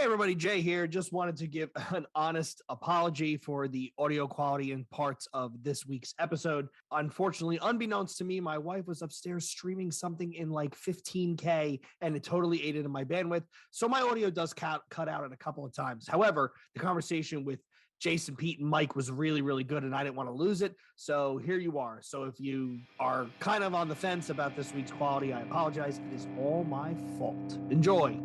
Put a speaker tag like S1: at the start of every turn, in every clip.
S1: Hey everybody, Jay here. Just wanted to give an honest apology for the audio quality in parts of this week's episode. Unfortunately, unbeknownst to me, my wife was upstairs streaming something in like 15K and it totally ate into my bandwidth. So my audio does cut out at a couple of times. However, the conversation with Jason, Pete, and Mike was really, really good and I didn't want to lose it. So here you are. So if you are kind of on the fence about this week's quality, I apologize. It is all my fault. Enjoy.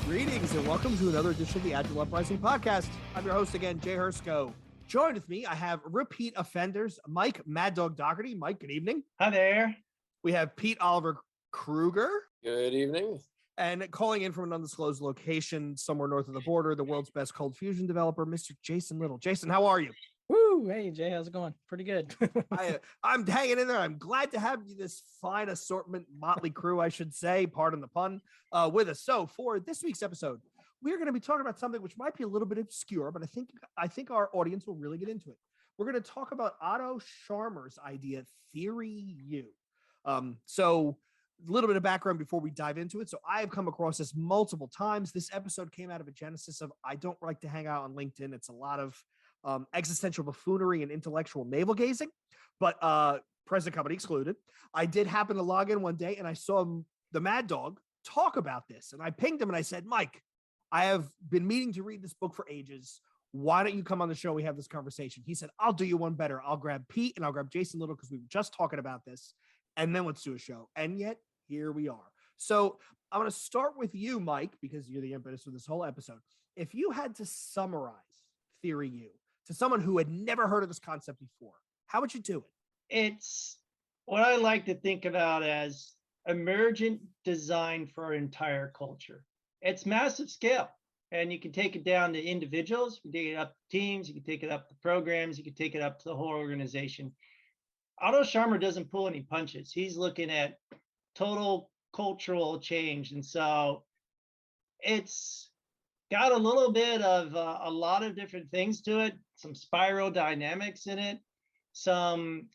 S1: Greetings and welcome to another edition of the Agile Uprising podcast. I'm your host again, Jay Hersko. Joined with me, I have repeat offenders, Mike Mad Dog Dougherty. Mike, good evening.
S2: Hi there.
S1: We have Pete Oliver-Krueger.
S3: Good evening.
S1: And calling in from an undisclosed location somewhere north of the border, the world's best cold fusion developer, Mr. Jason Little. Jason, how are you?
S2: Woo! Hey, Jay, how's it going? Pretty good.
S1: I'm hanging in there. I'm glad to have you, this fine assortment, motley crew, I should say, pardon the pun, with us. So for this week's episode, we're going to be talking about something which might be a little bit obscure, but I think our audience will really get into it. We're going to talk about Otto Scharmer's idea, TheoryU. So a little bit of background before we dive into it. So I have come across this multiple times. This episode came out of a genesis of, I don't like to hang out on LinkedIn. It's a lot of existential buffoonery and intellectual navel gazing, but present company excluded. I did happen to log in one day and I saw the Mad Dog talk about this. And I pinged him and I said, Mike, I have been meaning to read this book for ages. Why don't you come on the show? We have this conversation. He said, I'll do you one better. I'll grab Pete and I'll grab Jason Little because we were just talking about this. And then let's do a show. And yet here we are. So I'm going to start with you, Mike, because you're the impetus of this whole episode. If you had to summarize TheoryU to someone who had never heard of this concept before, how would you do it?
S2: It's what I like to think about as emergent design for our entire culture. It's massive scale, and you can take it down to individuals, you can take it up to teams, you can take it up to programs, you can take it up to the whole organization. Otto Scharmer doesn't pull any punches. He's looking at total cultural change. And so it's got a little bit of a lot of different things to it, some spiral dynamics in it, some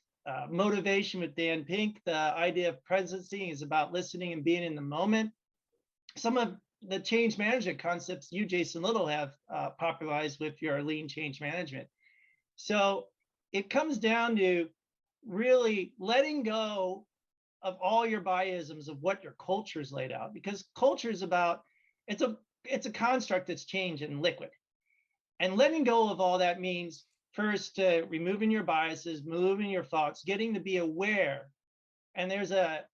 S2: motivation with Dan Pink. The idea of presencing is about listening and being in the moment. Some of the change management concepts you, Jason Little, have popularized with your lean change management. So it comes down to really letting go of all your biasms of what your culture is laid out, because culture is about, it's a construct that's changed and liquid. And letting go of all that means first removing your biases, moving your thoughts, getting to be aware. And there's a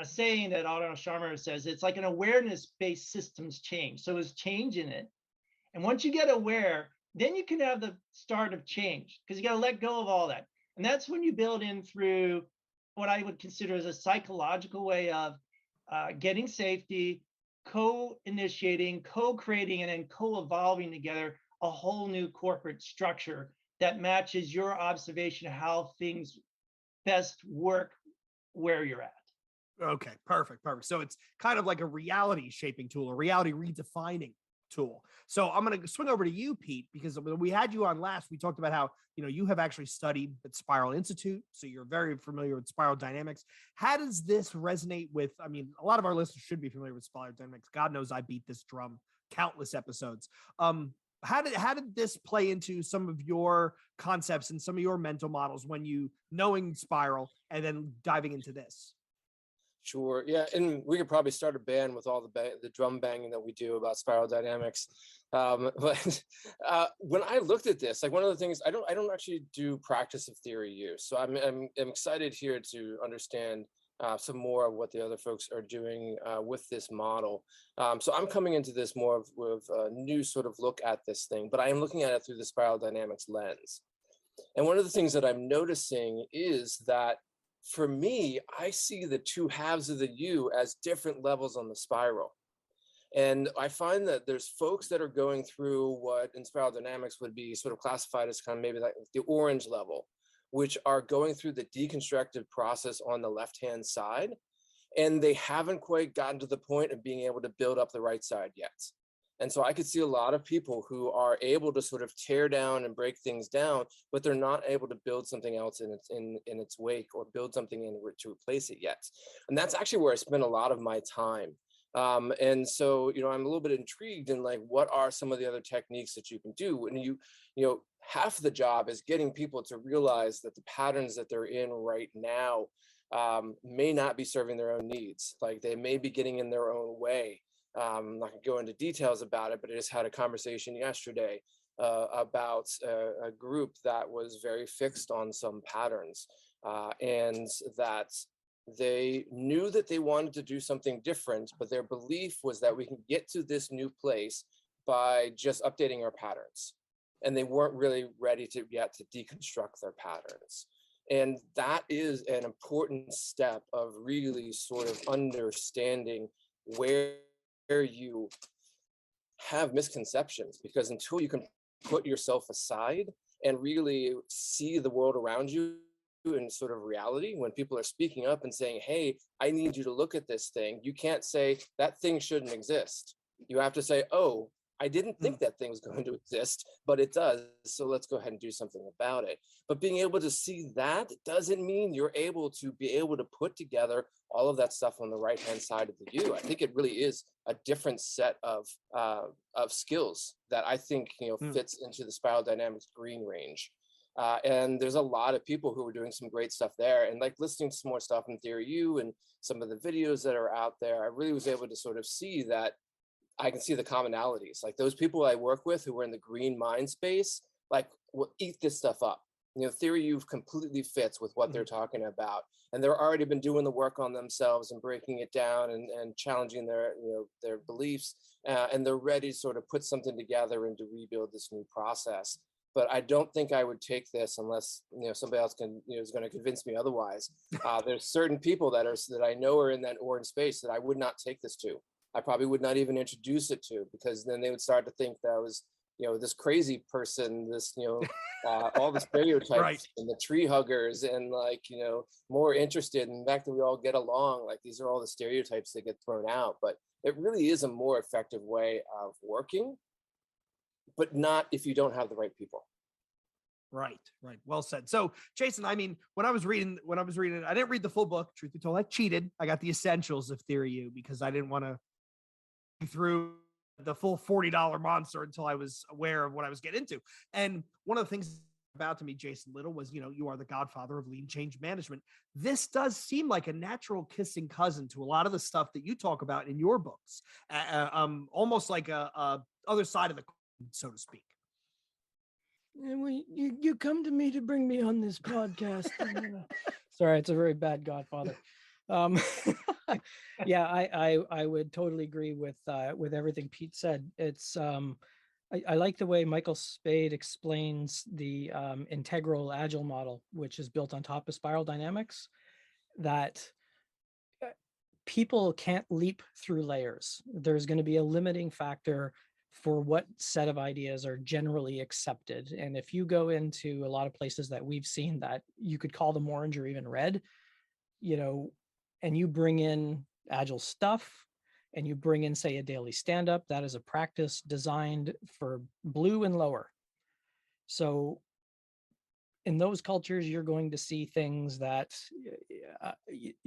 S2: saying that Otto Scharmer says, it's like an awareness-based systems change. So it's change in it. And once you get aware, then you can have the start of change, because you got to let go of all that. And that's when you build in through what I would consider as a psychological way of getting safety, co-initiating, co-creating, and then co-evolving together a whole new corporate structure that matches your observation of how things best work where you're at.
S1: Okay, perfect. So it's kind of like a reality shaping tool, a reality redefining tool. So I'm going to swing over to you, Pete, because when we had you on last, we talked about how, you have actually studied at Spiral Institute, so you're very familiar with spiral dynamics. How does this resonate with, a lot of our listeners should be familiar with spiral dynamics. God knows I beat this drum countless episodes. How did this play into some of your concepts and some of your mental models when you knowing spiral and then diving into this?
S3: Sure. Yeah, and we could probably start a band with all the drum banging that we do about spiral dynamics. But when I looked at this, like one of the things, I don't actually do practice of TheoryU, so I'm excited here to understand some more of what the other folks are doing with this model. So I'm coming into this more with a new sort of look at this thing, but I am looking at it through the spiral dynamics lens. And one of the things that I'm noticing is that for me, I see the two halves of the U as different levels on the spiral. And I find that there's folks that are going through what in spiral dynamics would be sort of classified as kind of maybe like the orange level, which are going through the deconstructive process on the left-hand side. And they haven't quite gotten to the point of being able to build up the right side yet. And so I could see a lot of people who are able to sort of tear down and break things down, but they're not able to build something else in its wake, or build something to replace it yet. And that's actually where I spend a lot of my time. And so, I'm a little bit intrigued in, like, what are some of the other techniques that you can do? And half the job is getting people to realize that the patterns that they're in right now may not be serving their own needs. Like, they may be getting in their own way. I'm not going to go into details about it, but I just had a conversation yesterday about a group that was very fixed on some patterns, and that they knew that they wanted to do something different, but their belief was that we can get to this new place by just updating our patterns. And they weren't really ready yet to deconstruct their patterns. And that is an important step of really sort of understanding where you have misconceptions, because until you can put yourself aside and really see the world around you in sort of reality, when people are speaking up and saying, hey, I need you to look at this thing, you can't say that thing shouldn't exist. You have to say, oh, I didn't think that thing was going to exist, but it does. So let's go ahead and do something about it. But being able to see that doesn't mean you're able to put together all of that stuff on the right-hand side of the U. I think it really is a different set of skills that I think fits into the spiral dynamics green range. And there's a lot of people who are doing some great stuff there. And like listening to some more stuff in TheoryU and some of the videos that are out there, I really was able to sort of see that I can see the commonalities. Like those people I work with who are in the green mind space, like, will eat this stuff up. TheoryU completely fits with what they're talking about. And they're already been doing the work on themselves and breaking it down and challenging their beliefs. And they're ready to sort of put something together and to rebuild this new process. But I don't think I would take this unless somebody else is going to convince me otherwise. There's certain people that I know are in that orange space that I would not take this to. I probably would not even introduce it to, because then they would start to think that I was, this crazy person, this, all the stereotypes
S1: Right.
S3: and the tree huggers, and more interested in the fact that we all get along. Like, these are all the stereotypes that get thrown out, but it really is a more effective way of working, but not if you don't have the right people.
S1: Right. Well said. So, Jason, I mean, when I was reading it, I didn't read the full book. Truth be told, I cheated. I got the essentials of TheoryU because I didn't want to go through the full $40 monster until I was aware of what I was getting into. And one of the things about to me, Jason Little, was, you are the godfather of lean change management. This does seem like a natural kissing cousin to a lot of the stuff that you talk about in your books, almost like a other side of the coin, so to speak.
S4: And you come to me to bring me on this podcast. Sorry, it's a very bad godfather. Yeah, I would totally agree with everything Pete said. It's I like the way Michael Spade explains the integral agile model, which is built on top of spiral dynamics, that people can't leap through layers. There's going to be a limiting factor for what set of ideas are generally accepted. And if you go into a lot of places that we've seen that you could call them orange or even red, and you bring in agile stuff, and you bring in, say, a daily stand-up, that is a practice designed for blue and lower. So in those cultures, you're going to see things that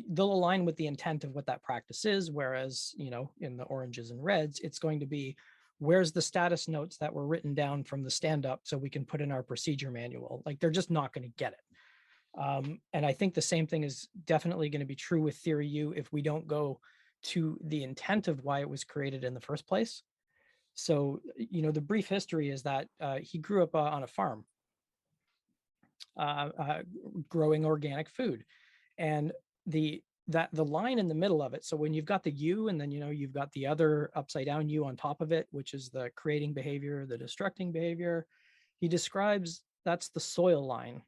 S4: they'll align with the intent of what that practice is. Whereas, in the oranges and reds, it's going to be, where's the status notes that were written down from the stand-up so we can put in our procedure manual? Like, they're just not going to get it. And I think the same thing is definitely going to be true with TheoryU if we don't go to the intent of why it was created in the first place. So, the brief history is that he grew up on a farm, growing organic food, and the line in the middle of it. So when you've got the U, and then you've got the other upside down U on top of it, which is the creating behavior, the destructing behavior. He describes that's the soil line,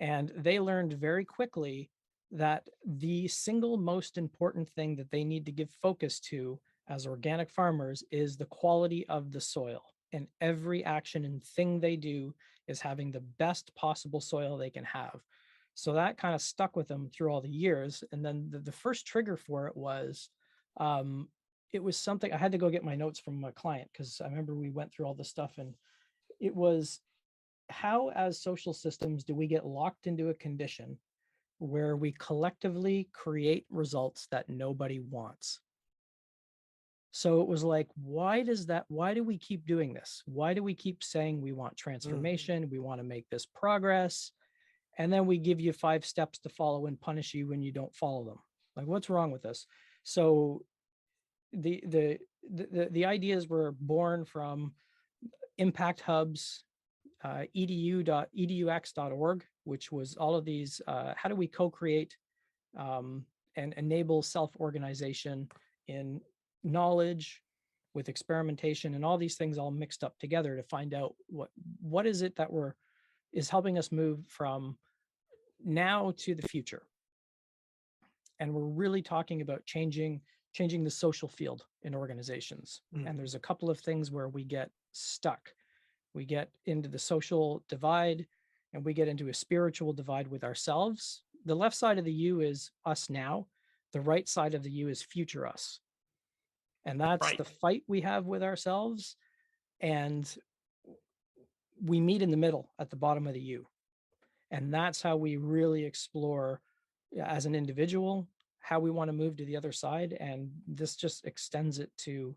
S4: and they learned very quickly that the single most important thing that they need to give focus to as organic farmers is the quality of the soil. And every action and thing they do is having the best possible soil they can have. So that kind of stuck with them through all the years. And then the first trigger for it was it was something I had to go get my notes from my client, because I remember we went through all this stuff, and it was, how as social systems do we get locked into a condition where we collectively create results that nobody wants? So it was like, why do we keep doing this? Why do we keep saying we want transformation? We want to make this progress. And then we give you 5 steps to follow and punish you when you don't follow them. Like, what's wrong with this? So the ideas were born from impact hubs, edux.org, which was all of these, how do we co-create and enable self-organization in knowledge with experimentation, and all these things all mixed up together to find out what is it that is helping us move from now to the future. And we're really talking about changing the social field in organizations. And there's a couple of things where we get stuck. We get into the social divide, and we get into a spiritual divide with ourselves. The left side of the U is us now. The right side of the U is future us. And that's the fight we have with ourselves. And we meet in the middle at the bottom of the U. And that's how we really explore, as an individual, how we want to move to the other side. And this just extends it to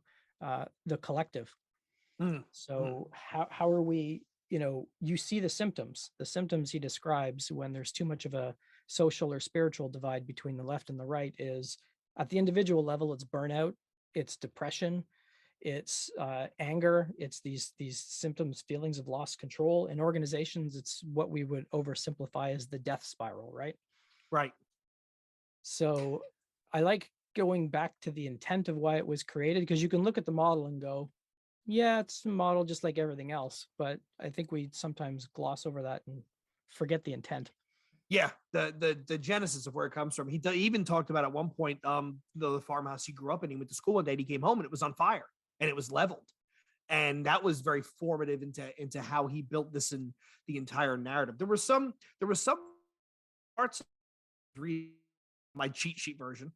S4: the collective. So how are we, you see the symptoms he describes when there's too much of a social or spiritual divide between the left and the right is, at the individual level, it's burnout, it's depression, it's anger, it's these symptoms, feelings of lost control. In organizations, it's what we would oversimplify as the death spiral, right?
S1: Right.
S4: So I like going back to the intent of why it was created, because you can look at the model and go, yeah, it's a model just like everything else. But I think we sometimes gloss over that and forget the intent.
S1: Yeah, the genesis of where it comes from. He even talked about at one point, the farmhouse he grew up in. He went to school one day, and he came home and it was on fire and it was leveled, and that was very formative into how he built this in the entire narrative. There were some parts of my cheat sheet version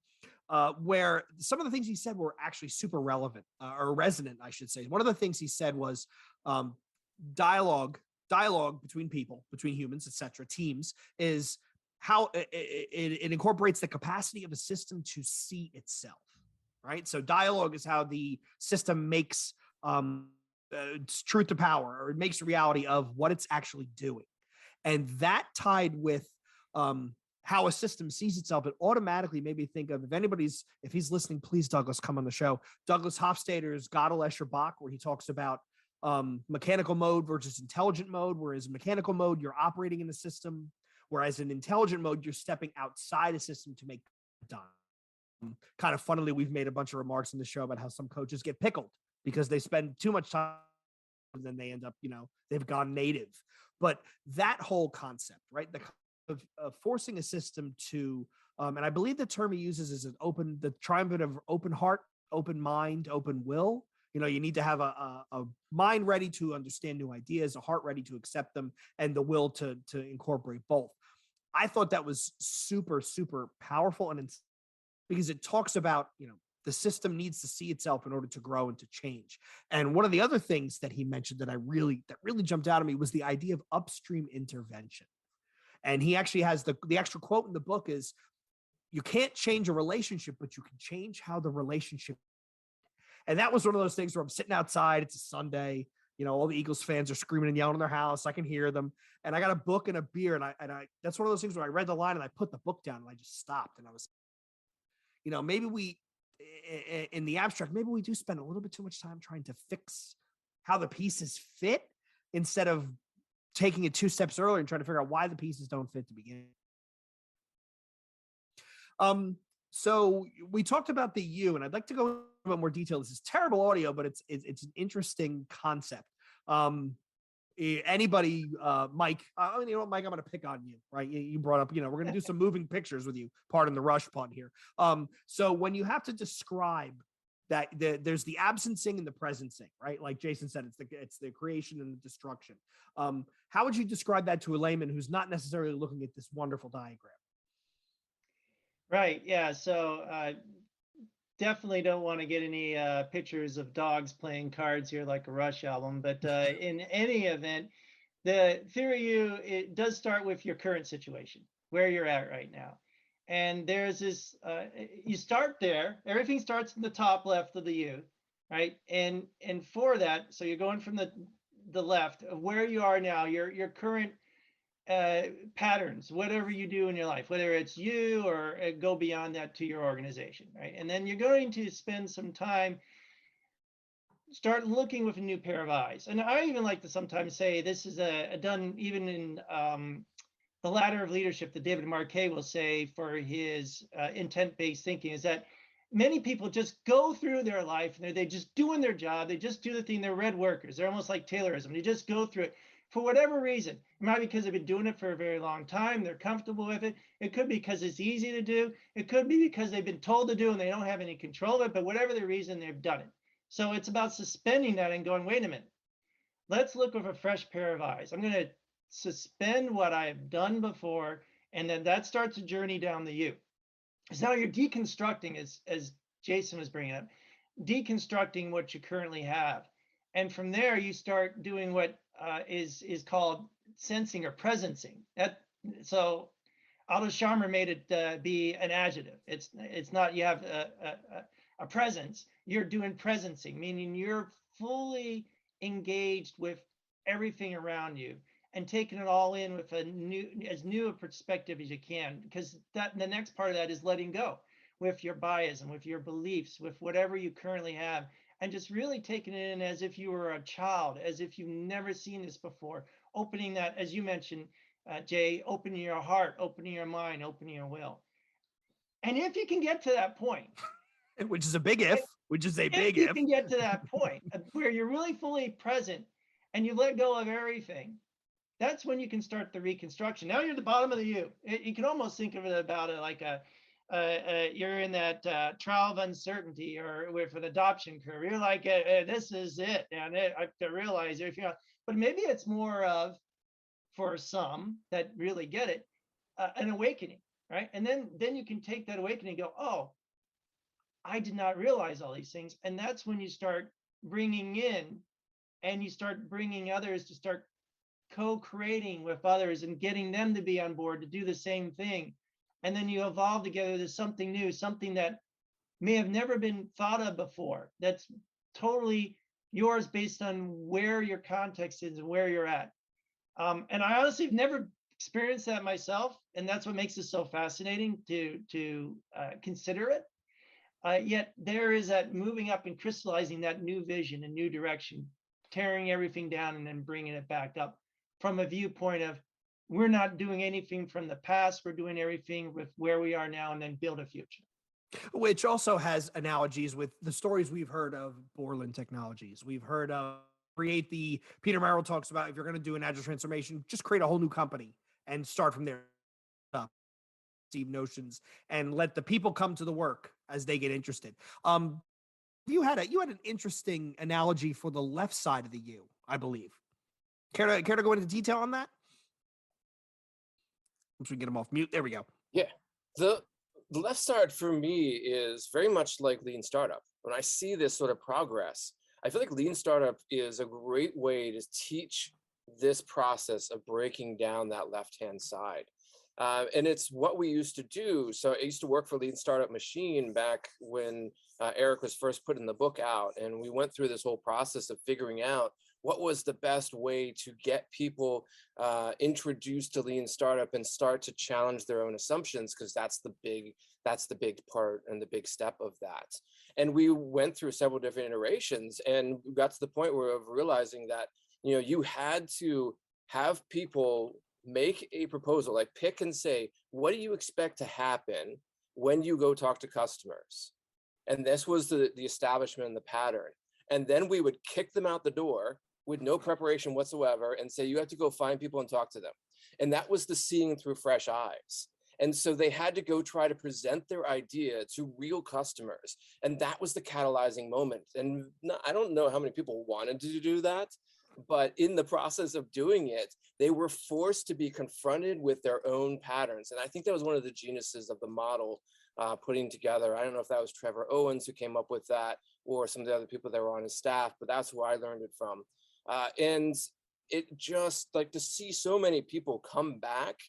S1: where some of the things he said were actually super relevant or resonant, I should say. One of the things he said was dialogue between people, between humans, etc., teams, is how it incorporates the capacity of a system to see itself, right? So dialogue is how the system makes truth to power, or it makes reality of what it's actually doing. And that tied with how a system sees itself, it automatically made me think of, if he's listening, please, Douglas, come on the show. Douglas Hofstadter's God Lesher Bach, where he talks about mechanical mode versus intelligent mode, whereas mechanical mode, you're operating in the system, whereas in intelligent mode, you're stepping outside a system to make it done. Kind of funnily, we've made a bunch of remarks in the show about how some coaches get pickled because they spend too much time and then they end up, they've gone native. But that whole concept, right? The of forcing a system to, and I believe the term he uses is the triumvirate of open heart, open mind, open will. You need to have a mind ready to understand new ideas, a heart ready to accept them, and the will to incorporate both. I thought that was super, super powerful, and because it talks about, the system needs to see itself in order to grow and to change. And one of the other things that he mentioned that really jumped out at me was the idea of upstream intervention. And he actually has the extra quote in the book is, you can't change a relationship, but you can change how the relationship. And that was one of those things where I'm sitting outside. It's a Sunday. All the Eagles fans are screaming and yelling in their house. I can hear them. And I got a book and a beer. And I that's one of those things where I read the line and I put the book down and I just stopped. And I was, maybe we, in the abstract, maybe we do spend a little bit too much time trying to fix how the pieces fit instead of taking it 2 steps earlier and trying to figure out why the pieces don't fit to begin. So we talked about the U, and I'd like to go into a bit more detail. This is terrible audio, but it's an interesting concept. Anybody, Mike, you know what, Mike, I'm going to pick on you, right? You brought up, we're going to do some moving pictures with you. Pardon the rush pun here. So when you have to describe that there's the absencing and the presencing, right? Like Jason said, it's the creation and the destruction. How would you describe that to a layman who's not necessarily looking at this wonderful diagram?
S2: Right. Yeah. So definitely don't want to get any pictures of dogs playing cards here like a Rush album. But in any event, the TheoryU, it does start with your current situation, where you're at right now. And there's this, you start there, everything starts in the top left of the U, right? And for that, so you're going from the left of where you are now, your current patterns, whatever you do in your life, whether it's you or go beyond that to your organization, right? And then you're going to spend some time, start looking with a new pair of eyes. And I even like to sometimes say this is done even in the ladder of leadership that David Marquet will say for his intent-based thinking, is that many people just go through their life and they're just doing their job. They just do the thing. They're red workers. They're almost like Taylorism. They just go through it for whatever reason. It might be because they've been doing it for a very long time. They're comfortable with it. It could be because it's easy to do. It could be because they've been told to do and they don't have any control of it, but whatever the reason, they've done it. So it's about suspending that and going, wait a minute, let's look with a fresh pair of eyes. I'm going to suspend what I have done before, and then that starts a journey down the U. So now you're deconstructing, as Jason was bringing up, deconstructing what you currently have. And from there, you start doing what is called sensing or presencing. So Otto Scharmer made it be an adjective. It's not you have a presence. You're doing presencing, meaning you're fully engaged with everything around you and taking it all in with as new a perspective as you can, because the next part of that is letting go with your bias and with your beliefs, with whatever you currently have, and just really taking it in as if you were a child, as if you've never seen this before, opening that, as you mentioned, Jay, opening your heart, opening your mind, opening your will. And if you can get to that point,
S1: which is a big if,
S2: if you can get to that point where you're really fully present and you let go of everything, that's when you can start the reconstruction. Now you're at the bottom of the U. You can almost think of it about it like you're in that trial of uncertainty or with an adoption curve. You're like, this is it, and I have to realize if you're, but maybe it's more of, for some that really get it, an awakening, right? And then you can take that awakening and go, oh, I did not realize all these things. And that's when you start bringing in, and you start bringing others to start co-creating with others and getting them to be on board to do the same thing. And then you evolve together to something new, something that may have never been thought of before. That's totally yours based on where your context is and where you're at. And I honestly have never experienced that myself. And that's what makes it so fascinating to consider it. Yet there is that moving up and crystallizing that new vision and new direction, tearing everything down and then bringing it back up from a viewpoint of, we're not doing anything from the past, we're doing everything with where we are now and then build a future.
S1: Which also has analogies with the stories we've heard of Borland Technologies. We've heard of Peter Merrill talks about, if you're going to do an agile transformation, just create a whole new company and start from there. Steve notions and let the people come to the work as they get interested. You had an interesting analogy for the left side of the U, I believe. Care to go into detail on that? Once we get them off mute, there we go.
S3: Yeah, the left side for me is very much like Lean Startup. When I see this sort of progress, I feel like Lean Startup is a great way to teach this process of breaking down that left-hand side. And it's what we used to do. So I used to work for Lean Startup Machine back when Eric was first putting the book out. And we went through this whole process of figuring out what was the best way to get people introduced to Lean Startup and start to challenge their own assumptions, because that's the big part and the big step of that. And we went through several different iterations and we got to the point where of realizing that, you had to have people make a proposal, like pick and say, what do you expect to happen when you go talk to customers? And this was the establishment and the pattern. And then we would kick them out the door with no preparation whatsoever and say, you have to go find people and talk to them. And that was the seeing through fresh eyes. And so they had to go try to present their idea to real customers. And that was the catalyzing moment. And I don't know how many people wanted to do that, but in the process of doing it, they were forced to be confronted with their own patterns. And I think that was one of the geniuses of the model putting together. I don't know if that was Trevor Owens who came up with that, or some of the other people that were on his staff, but that's where I learned it from. And it just, like, to see so many people come back.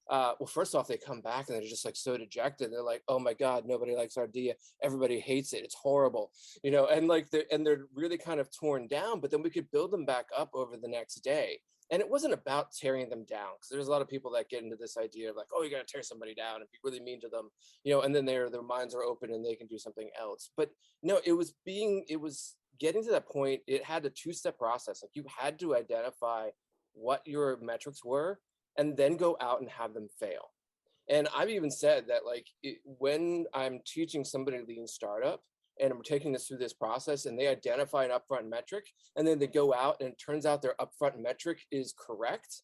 S3: Well, first off, they come back and they're just like so dejected. They're like, "Oh my God, nobody likes our idea. Everybody hates it. It's horrible," and like they're really kind of torn down. But then we could build them back up over the next day. And it wasn't about tearing them down, because there's a lot of people that get into this idea of like, "Oh, you got to tear somebody down and be really mean to them," and then their minds are open and they can do something else. But no, it was getting to that point. It had a two-step process. Like, you had to identify what your metrics were, and then go out and have them fail. And I've even said that, like, when I'm teaching somebody lean startup and I'm taking this through this process and they identify an upfront metric, and then they go out and it turns out their upfront metric is correct,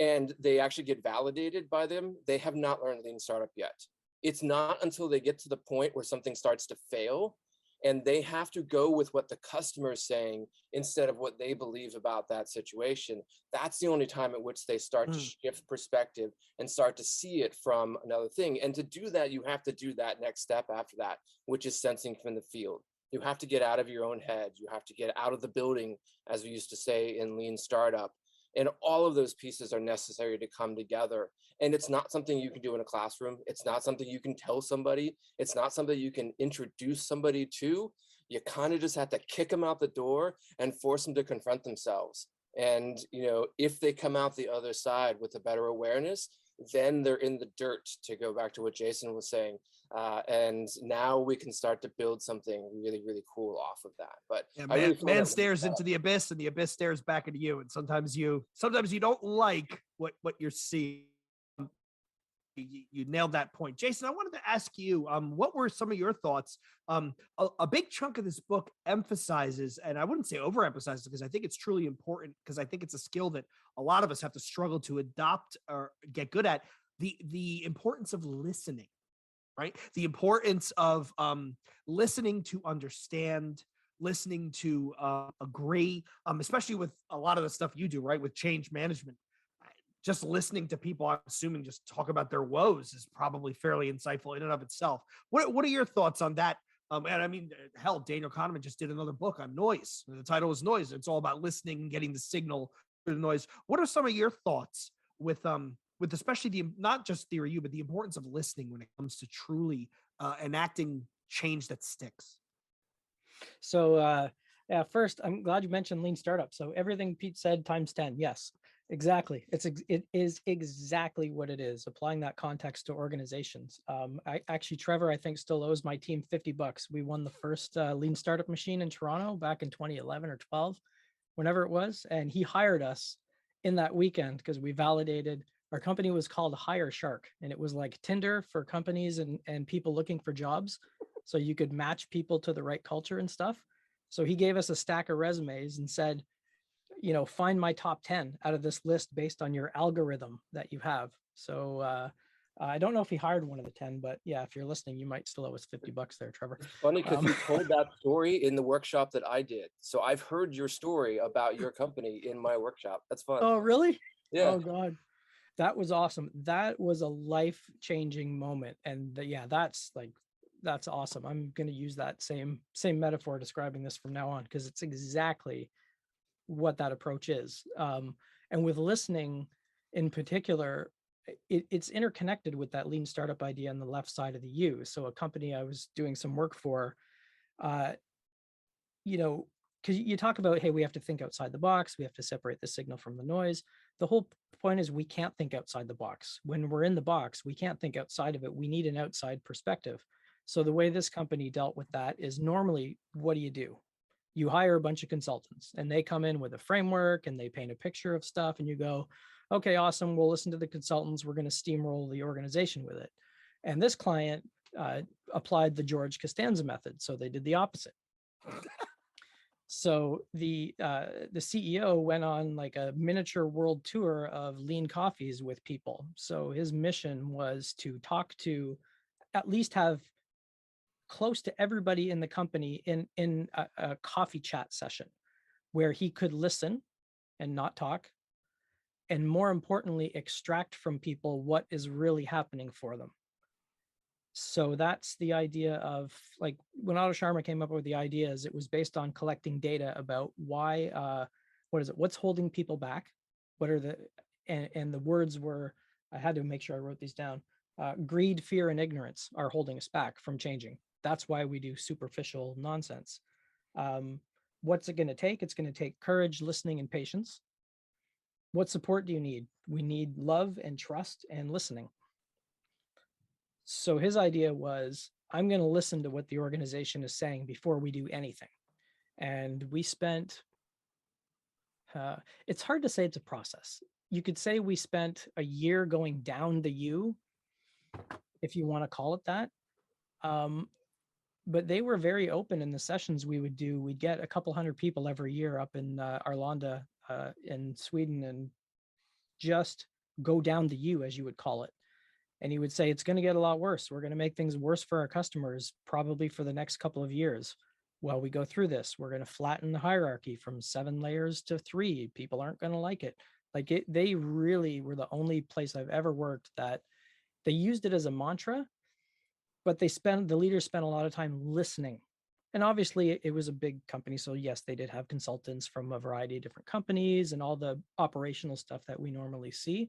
S3: and they actually get validated by them, they have not learned lean startup yet. It's not until they get to the point where something starts to fail and they have to go with what the customer is saying instead of what they believe about that situation. That's the only time at which they start to shift perspective and start to see it from another thing. And to do that, you have to do that next step after that, which is sensing from the field. You have to get out of your own head. You have to get out of the building, as we used to say in lean startup. And all of those pieces are necessary to come together. And it's not something you can do in a classroom. It's not something you can tell somebody. It's not something you can introduce somebody to. You kind of just have to kick them out the door and force them to confront themselves. And, if they come out the other side with a better awareness, then they're in the dirt, to go back to what Jason was saying. And now we can start to build something really, really cool off of that. But
S1: yeah,
S3: I really
S1: man stares into the abyss, and the abyss stares back into you. And sometimes you don't like what you're seeing. You nailed that point. Jason, I wanted to ask you, what were some of your thoughts? A big chunk of this book emphasizes, and I wouldn't say overemphasizes, because I think it's truly important, because I think it's a skill that a lot of us have to struggle to adopt or get good at, the importance of listening, right? The importance of listening to understand, listening to agree, especially with a lot of the stuff you do, right? With change management. Just listening to people, I'm assuming, just talk about their woes is probably fairly insightful in and of itself. What are your thoughts on that? And I mean, hell, Daniel Kahneman just did another book on noise. The title is Noise. It's all about listening and getting the signal through the noise. What are some of your thoughts with especially not just TheoryU, but the importance of listening when it comes to truly enacting change that sticks?
S4: So first, I'm glad you mentioned lean startup. So everything Pete said times 10. Yes, exactly. It is exactly what it is. Applying that context to organizations. Trevor, I think, still owes my team $50. We won the first lean startup machine in Toronto back in 2011 or 12, whenever it was. And he hired us in that weekend because we validated. Our company was called Hire Shark, and it was like Tinder for companies and people looking for jobs. So you could match people to the right culture and stuff. So he gave us a stack of resumes and said, find my top 10 out of this list based on your algorithm that you have. So I don't know if he hired one of the 10, but yeah, if you're listening, you might still owe us $50 there, Trevor.
S3: It's funny because you told that story in the workshop that I did. So I've heard your story about your company in my workshop. That's fun.
S4: Oh, really?
S3: Yeah.
S4: Oh, God. That was awesome. That was a life-changing moment. And that's awesome. I'm going to use that same metaphor describing this from now on, because it's exactly what that approach is. And with listening in particular, it's interconnected with that lean startup idea on the left side of the U. So a company I was doing some work for, because you talk about, hey, we have to think outside the box. We have to separate the signal from the noise. The whole point is we can't think outside the box. When we're in the box, we can't think outside of it. We need an outside perspective. So the way this company dealt with that is, normally, what do? You hire a bunch of consultants and they come in with a framework and they paint a picture of stuff, and you go, okay, awesome. We'll listen to the consultants. We're going to steamroll the organization with it. And this client applied the George Costanza method. So they did the opposite. So the CEO went on like a miniature world tour of lean coffees with people. So his mission was to talk to, at least have close to everybody in the company in a coffee chat session where he could listen and not talk, and more importantly, extract from people what is really happening for them. So that's the idea of, like, when Otto Scharmer came up with the ideas, it was based on collecting data about why, what's holding people back? What are and the words were, I had to make sure I wrote these down. Greed, fear, and ignorance are holding us back from changing. That's why we do superficial nonsense. What's it going to take? It's going to take courage, listening, and patience. What support do you need? We need love and trust and listening. So his idea was, I'm going to listen to what the organization is saying before we do anything. And we spent, it's hard to say it's a process. You could say we spent a year going down the U, if you want to call it that. But they were very open in the sessions we would do. We'd get a couple hundred people every year up in Arlanda in Sweden and just go down the U, as you would call it. And he would say, it's going to get a lot worse. We're going to make things worse for our customers, probably for the next couple of years. While we go through this, we're going to flatten the hierarchy from 7 layers to 3. People aren't going to like it. They really were the only place I've ever worked that they used it as a mantra, but the leaders spent a lot of time listening. And obviously it was a big company. So yes, they did have consultants from a variety of different companies and all the operational stuff that we normally see.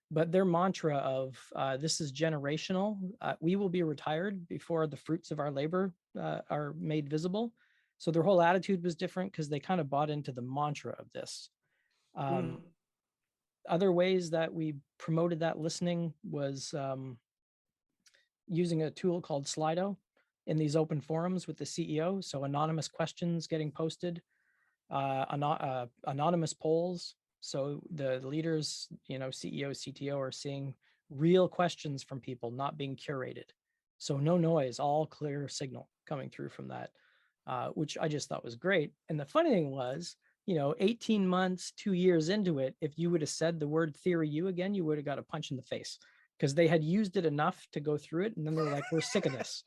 S4: But their mantra of this is generational. We will be retired before the fruits of our labor are made visible. So their whole attitude was different because they kind of bought into the mantra of this. Other ways that we promoted that listening was using a tool called Slido in these open forums with the CEO. So anonymous questions getting posted, anonymous polls. So the leaders, CEO, CTO are seeing real questions from people, not being curated. So no noise, all clear signal coming through from that, which I just thought was great. And the funny thing was, 18 months, 2 years into it, if you would have said the word TheoryU again, you would have got a punch in the face because they had used it enough to go through it. And then they're like, we're sick of this.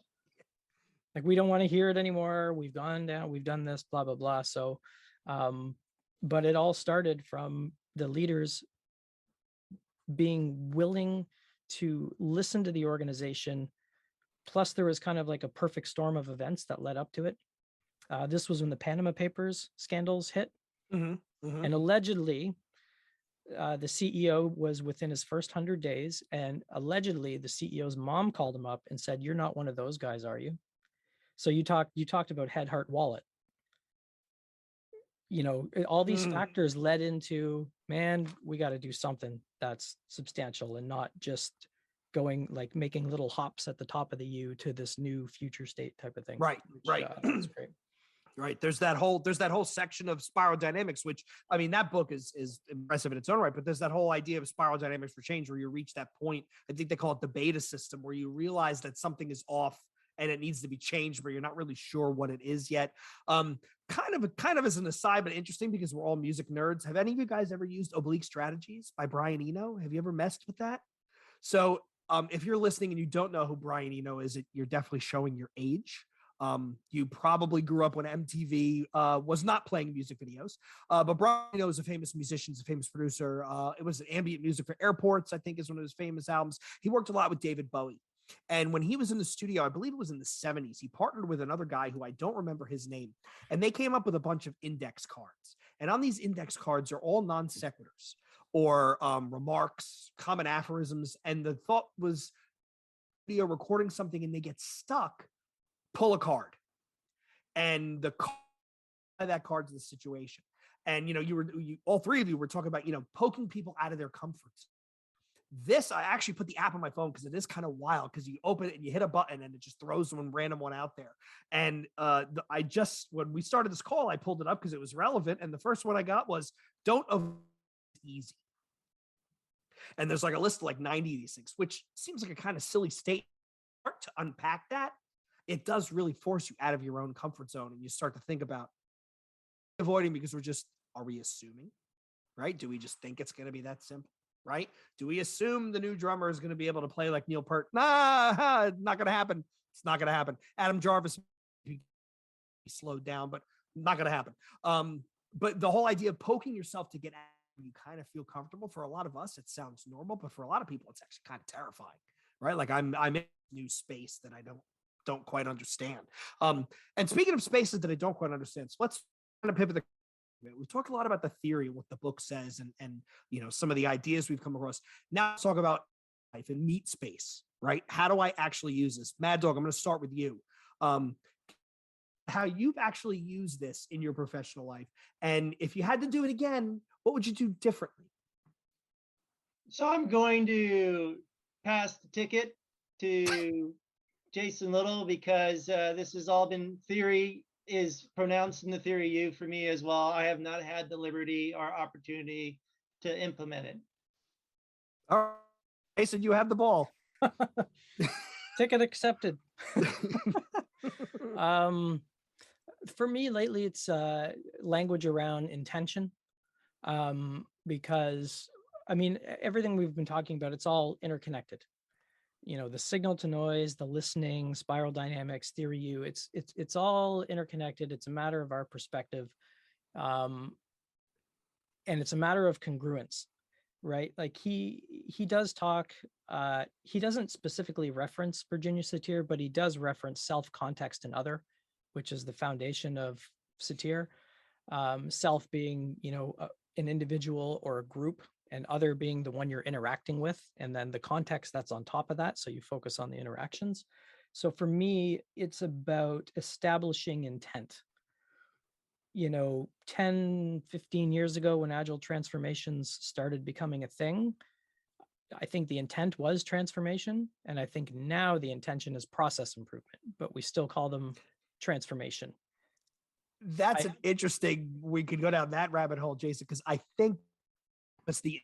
S4: Like, we don't want to hear it anymore. We've gone down, we've done this, blah, blah, blah. So, but it all started from the leaders being willing to listen to the organization. Plus, there was kind of like a perfect storm of events that led up to it. This was when the Panama Papers scandals hit. And allegedly, the CEO was within his first 100 days. And allegedly, the CEO's mom called him up and said, "You're not one of those guys, are you?" So you talked about head, heart, wallet. All these factors led into, man, we got to do something that's substantial and not just going like making little hops at the top of the U to this new future state type of thing.
S1: Right.
S4: That's great.
S1: Right. There's that whole section of spiral dynamics, which, I mean, that book is impressive in its own right, but there's that whole idea of spiral dynamics for change where you reach that point. I think they call it the beta system, where you realize that something is off and it needs to be changed, but you're not really sure what it is yet. Kind of as an aside, but interesting because we're all music nerds. Have any of you guys ever used Oblique Strategies by Brian Eno? Have you ever messed with that? So if you're listening and you don't know who Brian Eno is, you're definitely showing your age. You probably grew up when MTV was not playing music videos, but Brian Eno is a famous musician, a famous producer. It was ambient music for airports, I think, is one of his famous albums. He worked a lot with David Bowie. And when he was in the studio, I believe it was in the 70s, he partnered with another guy who I don't remember his name. And they came up with a bunch of index cards. And on these index cards are all non sequiturs or remarks, common aphorisms. And the thought was, you're recording something and they get stuck, pull a card. And that card's the situation. And, all three of you were talking about, poking people out of their comforts. This, I actually put the app on my phone because it is kind of wild because you open it and you hit a button and it just throws one random one out there. And when we started this call, I pulled it up because it was relevant. And the first one I got was, don't avoid easy. And there's like a list of like 90 of these things, which seems like a kind of silly state to unpack that. It does really force you out of your own comfort zone. And you start to think about avoiding because are we assuming, right? Do we just think it's going to be that simple? Right? Do we assume the new drummer is going to be able to play like Neil Peart? Nah, not going to happen. It's not going to happen. Adam Jarvis, he slowed down, but not going to happen. But the whole idea of poking yourself to get out, you kind of feel comfortable. For a lot of us, it sounds normal, but for a lot of people, it's actually kind of terrifying right? Like I'm in a new space that I don't quite understand. And speaking of spaces that I don't quite understand, so let's kind of pivot the. We've talked a lot about the theory, what the book says, and some of the ideas we've come across. Now let's talk about life and meat space, right? How do I actually use this? Mad Dog, I'm going to start with you. How you've actually used this in your professional life, and if you had to do it again, what would you do differently?
S2: So I'm going to pass the ticket to Jason Little because this has all been theory is pronounced in the TheoryU for me as well. I have not had the liberty or opportunity to implement it.
S1: All right, Jason, you have the ball.
S4: Ticket accepted. For me lately, it's language around intention, because I mean, everything we've been talking about, it's all interconnected. The signal to noise, the listening, spiral dynamics, TheoryU, it's all interconnected. It's a matter of our perspective. And it's a matter of congruence, right? Like he does talk, he doesn't specifically reference Virginia Satir, but he does reference self, context, and other, which is the foundation of Satir. Self being, an individual or a group, and other being the one you're interacting with, and then the context that's on top of that. So you focus on the interactions. So for me, it's about establishing intent. 10, 15 years ago, when agile transformations started becoming a thing, I think the intent was transformation. And I think now the intention is process improvement, but we still call them transformation.
S1: That's an interesting, we could go down that rabbit hole, Jason, because I think it's the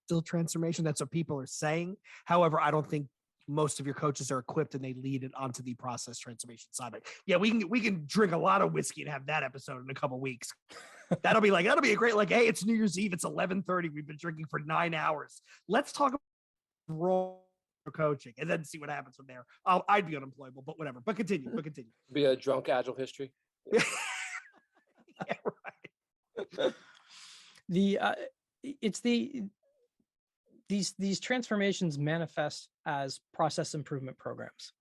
S1: still transformation. That's what people are saying. However, I don't think most of your coaches are equipped and they lead it onto the process transformation side. But yeah, we can drink a lot of whiskey and have that episode in a couple of weeks. That'll be a great, like, hey, it's New Year's Eve. It's 11:30. We've been drinking for 9 hours. Let's talk about role coaching and then see what happens from there. I'd be unemployable, but whatever. But continue.
S3: Be a drunk agile history.
S1: Yeah, right.
S4: These transformations manifest as process improvement programs.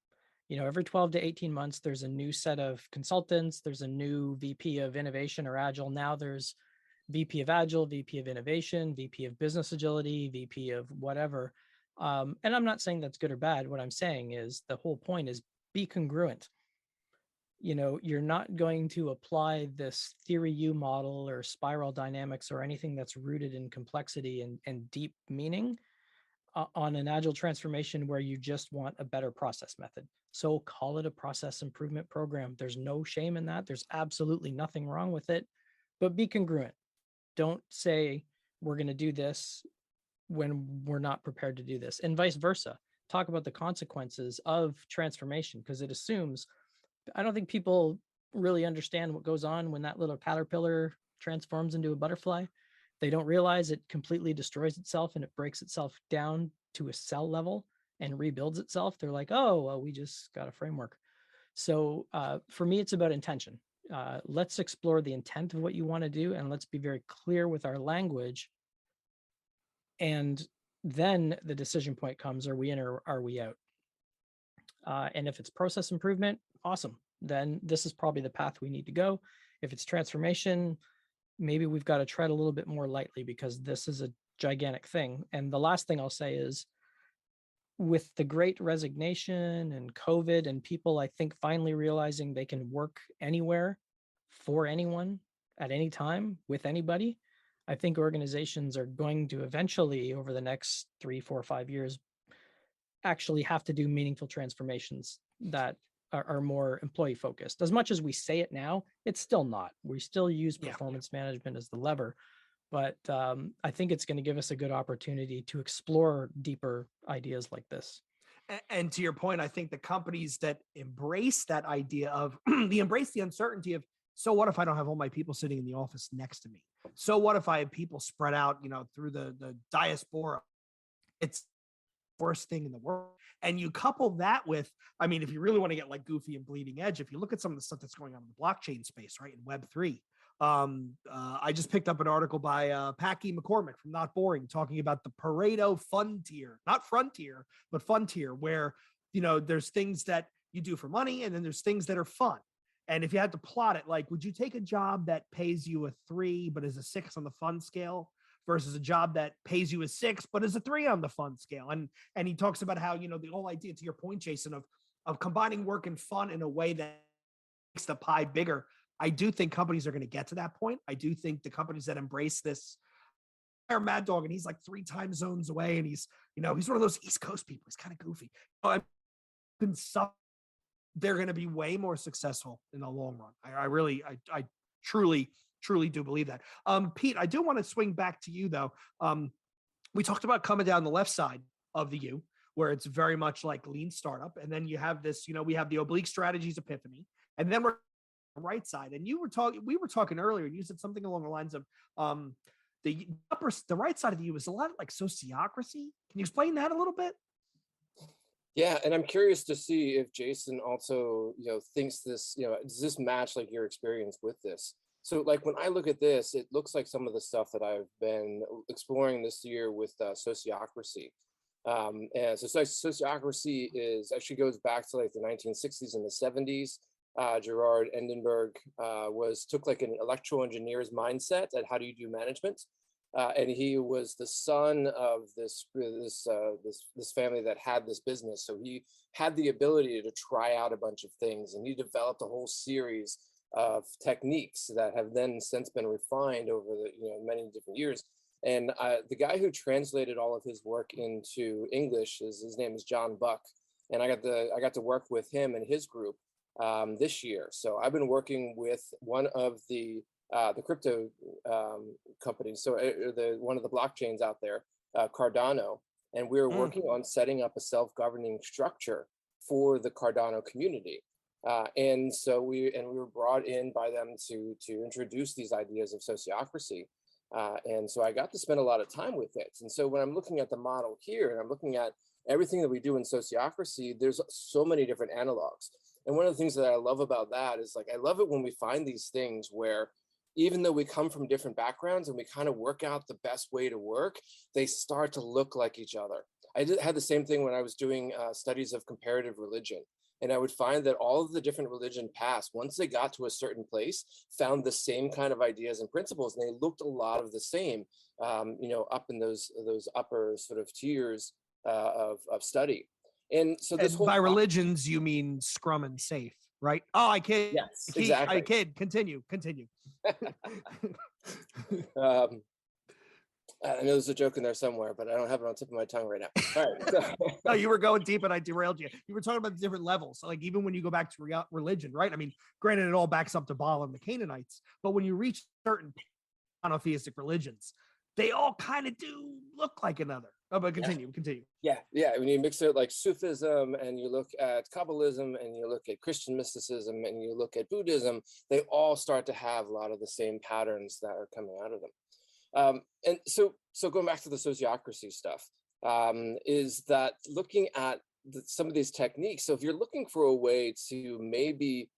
S4: Every 12 to 18 months, there's a new set of consultants. There's a new VP of innovation or agile. Now there's VP of agile, VP of innovation, VP of business agility, VP of whatever. And I'm not saying that's good or bad. What I'm saying is the whole point is be congruent. You're not going to apply this TheoryU model or spiral dynamics or anything that's rooted in complexity and deep meaning on an agile transformation where you just want a better process method. So call it a process improvement program. There's no shame in that. There's absolutely nothing wrong with it, but be congruent. Don't say we're going to do this when we're not prepared to do this, and vice versa. Talk about the consequences of transformation, because it assumes, I don't think people really understand what goes on when that little caterpillar transforms into a butterfly. They don't realize it completely destroys itself and it breaks itself down to a cell level and rebuilds itself. They're like, oh, well, we just got a framework. So for me, it's about intention. Let's explore the intent of what you want to do, and let's be very clear with our language. And then the decision point comes, are we in or are we out? And if it's process improvement, awesome. Then this is probably the path we need to go. If it's transformation, maybe we've got to tread a little bit more lightly, because this is a gigantic thing. And the last thing I'll say is, with the great resignation and COVID and people, I think, finally realizing they can work anywhere for anyone at any time with anybody, I think organizations are going to eventually, over the next 3, 4, 5 years, actually have to do meaningful transformations that are more employee focused. As much as we say it now, it's still not. We still use performance management as the lever, but I think it's going to give us a good opportunity to explore deeper ideas like this.
S1: And to your point, I think the companies that embrace that idea of embrace the uncertainty of, so what if I don't have all my people sitting in the office next to me? So what if I have people spread out, through the diaspora? It's the worst thing in the world. And you couple that with, if you really want to get like goofy and bleeding edge, if you look at some of the stuff that's going on in the blockchain space, right, in Web3, I just picked up an article by Packy McCormick from Not Boring talking about the Pareto fun tier, not frontier, but fun tier, where, there's things that you do for money and then there's things that are fun. And if you had to plot it, like, would you take a job that pays you a 3 but is a 6 on the fun scale versus a job that pays you a 6 but is a 3 on the fun scale? And he talks about how, the whole idea, to your point, Jason, of combining work and fun in a way that makes the pie bigger. I do think companies are going to get to that point. I do think the companies that embrace this, Mad Dog, and he's like 3 time zones away, and he's one of those East Coast people. He's kind of goofy. They're going to be way more successful in the long run. I truly do believe that. Pete, I do want to swing back to you though. We talked about coming down the left side of the U, where it's very much like lean startup, and then you have this. We have the oblique strategies epiphany, and then we're right side. And we were talking earlier, and you said something along the lines of the right side of the U is a lot like sociocracy. Can you explain that a little bit?
S3: Yeah, and I'm curious to see if Jason also, thinks this, does this match like your experience with this? So like when I look at this, it looks like some of the stuff that I've been exploring this year with Sociocracy. And so Sociocracy actually goes back to like the 1960s and the 70s. Gerard Endenberg took like an electrical engineer's mindset at how do you do management, and he was the son of this family that had this business. So he had the ability to try out a bunch of things, and he developed a whole series of techniques that have then since been refined over the many different years. And the guy who translated all of his work into English his name is John Buck, and I got to work with him and his group this year. So I've been working with one of the crypto companies, so one of the blockchains out there, Cardano, and we were working on setting up a self-governing structure for the Cardano community. And so we were brought in by them to introduce these ideas of sociocracy. And so I got to spend a lot of time with it. And so when I'm looking at the model here and I'm looking at everything that we do in sociocracy, there's so many different analogs. And one of the things that I love about that is like, I love it when we find these things where even though we come from different backgrounds and we kind of work out the best way to work, they start to look like each other. I had the same thing when I was doing studies of comparative religion. And I would find that all of the different religion paths, once they got to a certain place, found the same kind of ideas and principles, and they looked a lot of the same, up in those upper sort of tiers of study. And so this whole
S1: by religions, you mean Scrum and Safe, right? Oh, I kid.
S3: Yes, exactly.
S1: I kid. Continue.
S3: I know there's a joke in there somewhere, but I don't have it on the tip of my tongue right now. All right.
S1: No, you were going deep and I derailed you. You were talking about the different levels. Like even when you go back to religion, right? I mean, granted, it all backs up to Baal and the Canaanites, but when you reach certain monotheistic religions, they all kind of do look like another. Oh, but continue.
S3: Yeah. When you mix it like Sufism and you look at Kabbalism and you look at Christian mysticism and you look at Buddhism, they all start to have a lot of the same patterns that are coming out of them. And so going back to the sociocracy stuff, is that looking at some of these techniques. So if you're looking for a way to maybe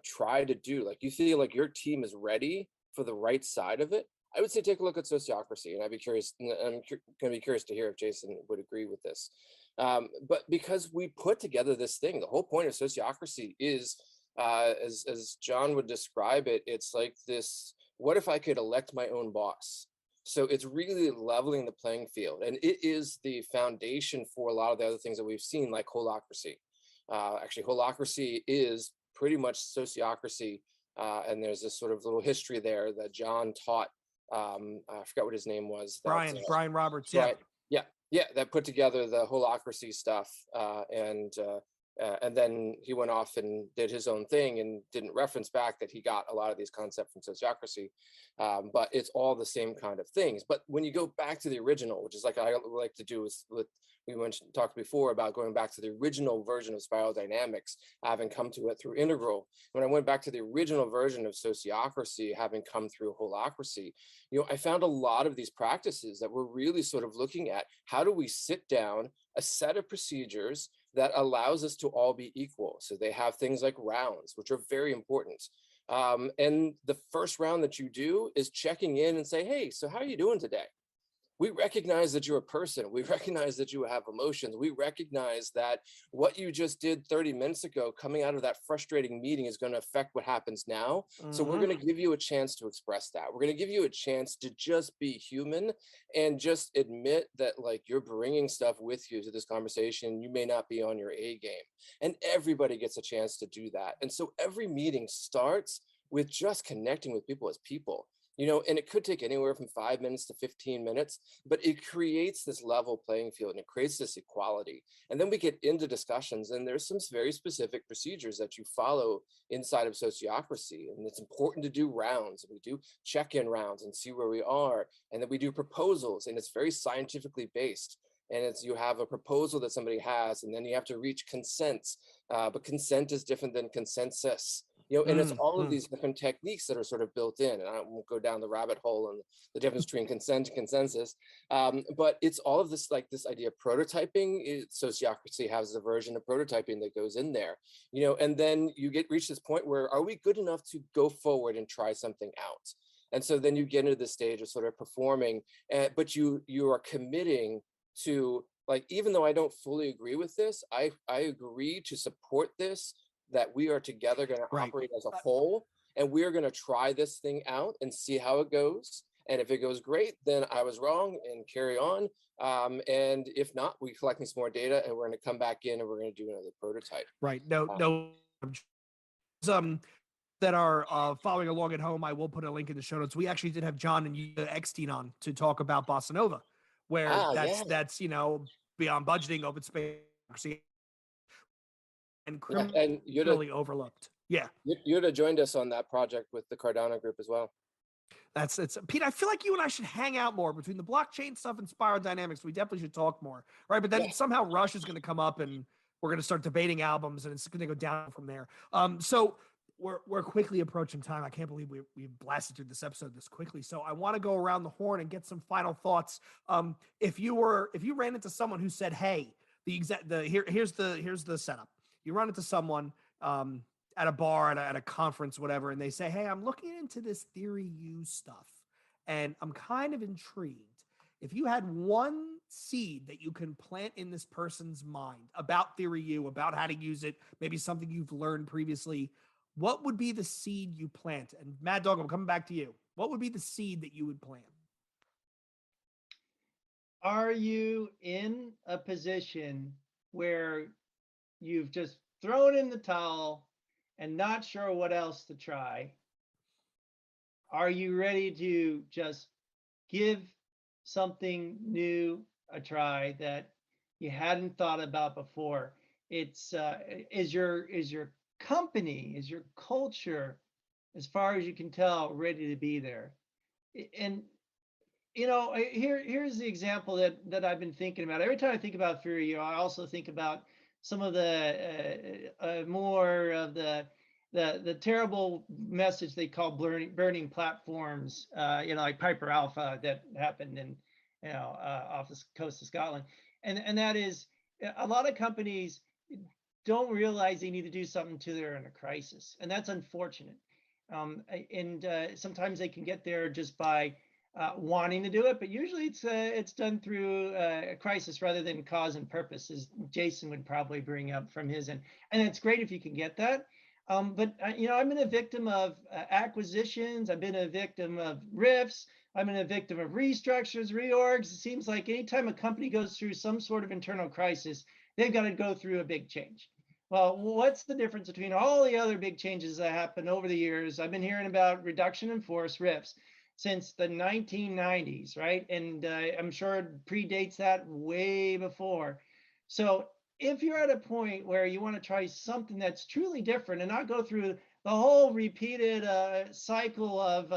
S3: try to do, like you feel like your team is ready for the right side of it, I would say take a look at sociocracy, and I'm going to be curious to hear if Jason would agree with this. But because we put together this thing, the whole point of sociocracy is, as John would describe it, it's like this, what if I could elect my own boss? So it's really leveling the playing field, and it is the foundation for a lot of the other things that we've seen, like holacracy. Actually, holacracy is pretty much sociocracy, and there's this sort of little history there that John taught. I forgot what his name was.
S1: Brian Roberts.
S3: Yeah, that put together the holacracy stuff, and then he went off and did his own thing and didn't reference back that he got a lot of these concepts from sociocracy, but it's all the same kind of things. But when you go back to the original, which is like I like to do with we talked before about going back to the original version of spiral dynamics, having come to it through integral. When I went back to the original version of sociocracy, having come through holacracy, I found a lot of these practices that were really sort of looking at how do we sit down a set of procedures that allows us to all be equal. So they have things like rounds, which are very important. And the first round that you do is checking in and say, hey, so how are you doing today? We recognize that you're a person. We recognize that you have emotions. We recognize that what you just did 30 minutes ago coming out of that frustrating meeting is going to affect what happens now. So we're going to give you a chance to express that. We're going to give you a chance to just be human and just admit that like you're bringing stuff with you to this conversation. You may not be on your A game, and everybody gets a chance to do that. And so every meeting starts with just connecting with people as people. And it could take anywhere from 5 minutes to 15 minutes, but it creates this level playing field and it creates this equality. And then we get into discussions, and there's some very specific procedures that you follow inside of Sociocracy. And it's important to do rounds. We do check-in rounds and see where we are. And then we do proposals, and it's very scientifically based. And you have a proposal that somebody has, and then you have to reach consent. But consent is different than consensus. And it's all of these different techniques that are sort of built in. And I won't go down the rabbit hole and the difference between consent and consensus. But it's all of this, like this idea of prototyping. Sociocracy has a version of prototyping that goes in there, and then you reach this point where, are we good enough to go forward and try something out? And so then you get into the stage of sort of performing, but you are committing to, like, even though I don't fully agree with this, I agree to support this, that we are together going to operate as a whole, and we are going to try this thing out and see how it goes. And if it goes great, then I was wrong and carry on. And if not, we collecting some more data, and we're going to come back in and we're going to do another prototype.
S1: Right. No. That are following along at home, I will put a link in the show notes. We actually did have John and Eckstein on to talk about Bossa Nova, where that's beyond budgeting, open space, and criminally overlooked. Yeah.
S3: You'd have joined us on that project with the Cardano group as well.
S1: It's Pete, I feel like you and I should hang out more between the blockchain stuff and spiral dynamics. We definitely should talk more. Right. But then somehow Rush is going to come up and we're going to start debating albums, and it's going to go down from there. So we're quickly approaching time. I can't believe we blasted through this episode this quickly. So I want to go around the horn and get some final thoughts. If you ran into someone who said, hey, here's the setup. You run into someone at a bar, at a conference, whatever, and they say, hey, I'm looking into this TheoryU stuff, and I'm kind of intrigued. If you had one seed that you can plant in this person's mind about TheoryU, about how to use it, maybe something you've learned previously, what would be the seed you plant? And Mad Dog, I'm coming back to you. What would be the seed that you would plant?
S2: Are you in a position where you've just thrown in the towel and not sure what else to try? Are you ready to just give something new a try that you hadn't thought about before? It's is your company, is your culture, as far as you can tell, ready to be there? And here's the example that I've been thinking about. Every time I think about TheoryU, I also think about some of the more of the terrible message they call burning platforms, like Piper Alpha that happened in off the coast of Scotland, and that is a lot of companies don't realize they need to do something till they're in a crisis, and that's unfortunate. And sometimes they can get there just by wanting to do it, but usually it's done through a crisis rather than cause and purpose, as Jason would probably bring up from his end. And it's great if you can get that. But I've been a victim of acquisitions. I've been a victim of rifts. I've been a victim of restructures, reorgs. It seems like anytime a company goes through some sort of internal crisis, they've got to go through a big change. Well, what's the difference between all the other big changes that happened over the years? I've been hearing about reduction in force, RIFs, since the 1990s, right? And I'm sure it predates that way before. So if you're at a point where you want to try something that's truly different and not go through the whole repeated cycle of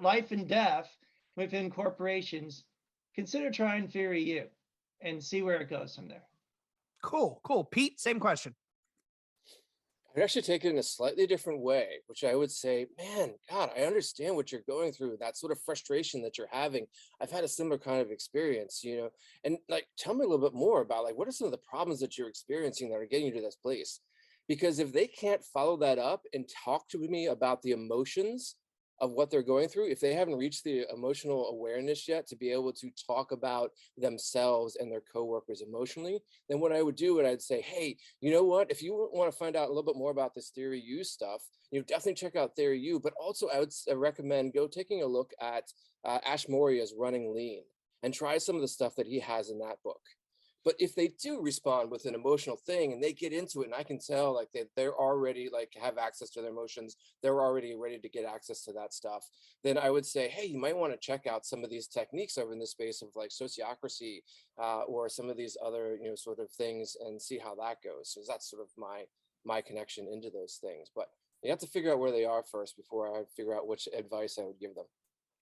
S2: life and death within corporations, consider trying TheoryU and see where it goes from there.
S1: Cool. Pete, same question.
S3: I'd actually take it in a slightly different way, which I would say, man, God, I understand what you're going through, that sort of frustration that you're having. I've had a similar kind of experience, and like, tell me a little bit more about, like, what are some of the problems that you're experiencing that are getting you to this place? Because if they can't follow that up and talk to me about the emotions of what they're going through, if they haven't reached the emotional awareness yet to be able to talk about themselves and their coworkers emotionally, then what I would do, I'd say, hey, you know what? If you want to find out a little bit more about this TheoryU stuff, definitely check out TheoryU. But also, I would recommend taking a look at Ash Maurya's Running Lean and try some of the stuff that he has in that book. But if they do respond with an emotional thing and they get into it, and I can tell like they're already like have access to their emotions, they're already ready to get access to that stuff, then I would say, hey, you might want to check out some of these techniques over in the space of like Sociocracy or some of these other, sort of things and see how that goes. So that's sort of my connection into those things. But you have to figure out where they are first before I figure out which advice I would give them.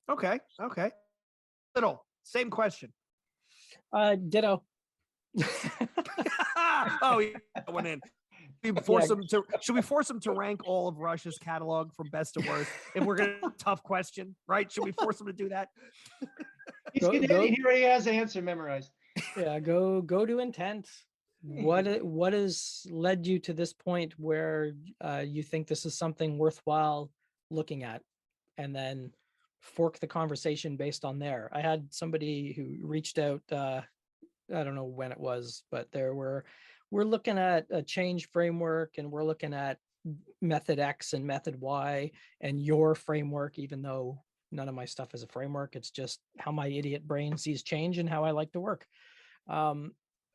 S1: Okay. Little, same question.
S4: Ditto.
S1: Oh, yeah, that went in. Should we force them to rank all of Russia's catalog from best to worst? If we're gonna tough question, right? Should we force them to do that?
S2: He's he already has the answer memorized.
S4: Yeah, go to intent. What has led you to this point where you think this is something worthwhile looking at, and then fork the conversation based on there. I had somebody who reached out. I don't know when it was, but we're looking at a change framework, and we're looking at method X and method Y and your framework, even though none of my stuff is a framework. It's just how my idiot brain sees change and how I like to work.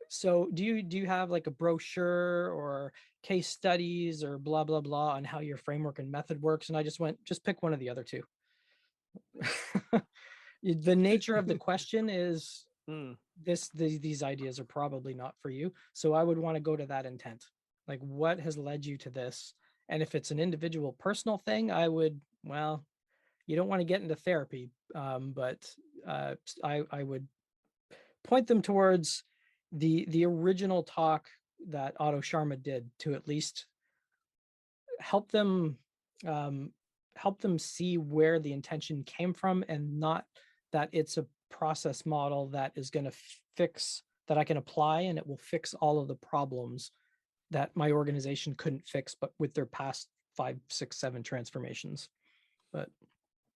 S4: So do you have like a brochure or case studies or blah, blah, blah on how your framework and method works? And I just pick one of the other two. The nature of the question is these ideas are probably not for you. So I would want to go to that intent. Like, what has led you to this? And if it's an individual personal thing, I would, well, you don't want to get into therapy, but I would point them towards the original talk that Otto Scharmer did to at least help them see where the intention came from, and not that it's a process model that is going to fix, that I can apply and it will fix all of the problems that my organization couldn't fix, but with their past 5, 6, 7 transformations. But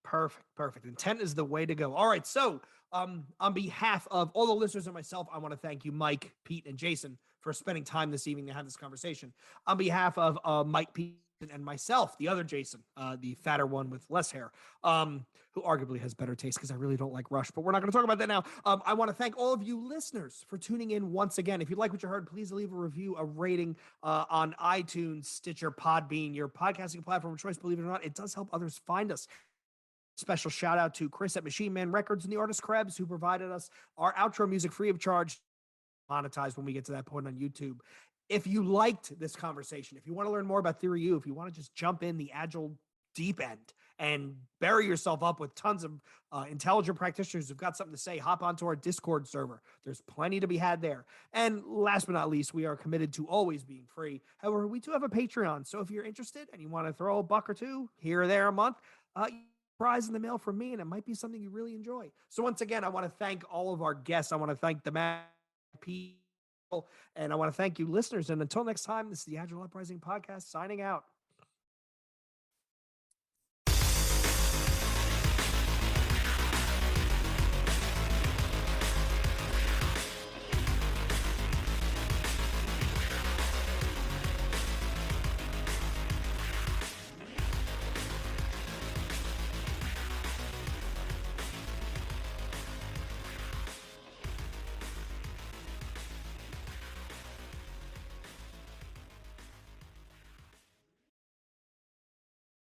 S1: perfect. Intent is the way to go. All right. So on behalf of all the listeners and myself, I want to thank you, Mike, Pete, and Jason, for spending time this evening to have this conversation. On behalf of Mike, Pete, and myself, the other Jason, the fatter one with less hair, who arguably has better taste because I really don't like Rush, but we're not going to talk about that now. I want to thank all of you listeners for tuning in once again. If you like what you heard, please leave a review, a rating on iTunes, Stitcher, Podbean, your podcasting platform of choice. Believe it or not, it does help others find us. Special shout out to Chris at Machine Man Records and the artist Krebs, who provided us our outro music free of charge, monetized when we get to that point on YouTube. If you liked this conversation, if you want to learn more about TheoryU, if you want to just jump in the agile deep end and bury yourself up with tons of intelligent practitioners who've got something to say, hop onto our Discord server. There's plenty to be had there. And last but not least, we are committed to always being free. However, we do have a Patreon. So if you're interested and you want to throw a buck or two here or there a month, prize in the mail from me, and it might be something you really enjoy. So once again, I want to thank all of our guests. I want to thank the people, and I want to thank you listeners. And until next time, this is the Agile Uprising Podcast signing out.